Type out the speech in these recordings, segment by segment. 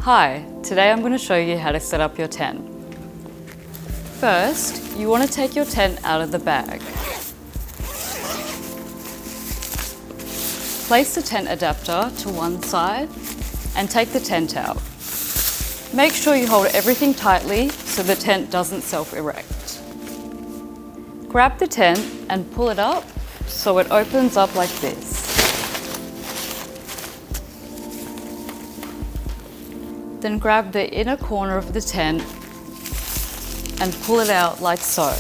Hi, today I'm going to show you how to set up your tent. First, you want to take your tent out of the bag. Place the tent adapter to one side and take the tent out. Make sure you hold everything tightly so the tent doesn't self-erect. Grab the tent and pull it up so it opens up like this. Then grab the inner corner of the tent and pull it out like so.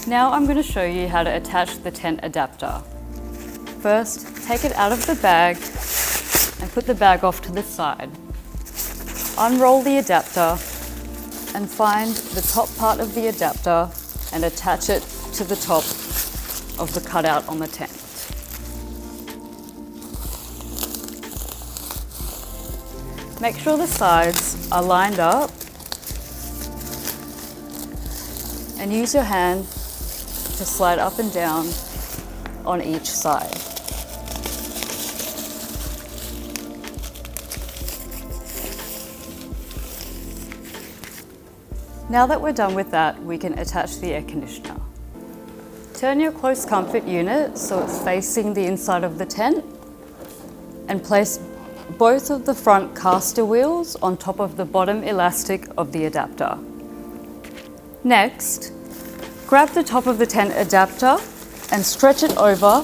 Now I'm going to show you how to attach the tent adapter. First, take it out of the bag and put the bag off to the side. Unroll the adapter and find the top part of the adapter and attach it to the top of the cutout on the tent. Make sure the sides are lined up and use your hand to slide up and down on each side. Now that we're done with that, we can attach the air conditioner. Turn your close comfort unit so it's facing the inside of the tent and place both of the front caster wheels on top of the bottom elastic of the adapter. Next, grab the top of the tent adapter and stretch it over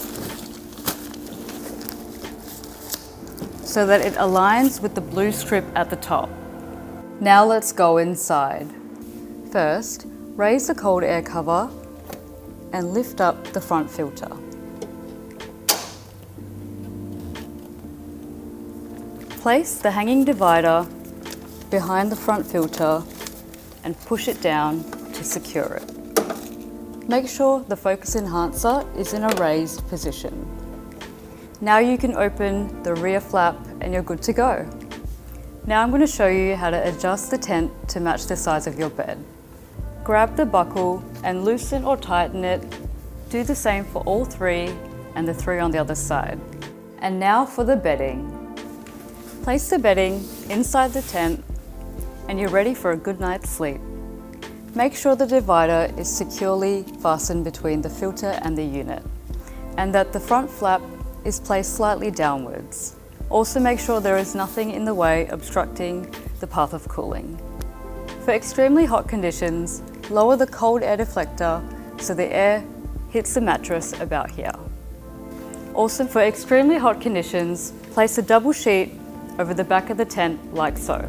so that it aligns with the blue strip at the top. Now let's go inside. First, raise the cold air cover and lift up the front filter. Place the hanging divider behind the front filter and push it down to secure it. Make sure the focus enhancer is in a raised position. Now you can open the rear flap and you're good to go. Now I'm going to show you how to adjust the tent to match the size of your bed. Grab the buckle and loosen or tighten it. Do the same for all three and the three on the other side. And now for the bedding. Place the bedding inside the tent and you're ready for a good night's sleep. Make sure the divider is securely fastened between the filter and the unit and that the front flap is placed slightly downwards. Also make sure there is nothing in the way obstructing the path of cooling. For extremely hot conditions, lower the cold air deflector so the air hits the mattress about here. Also for extremely hot conditions, place a double sheet over the back of the tent like so.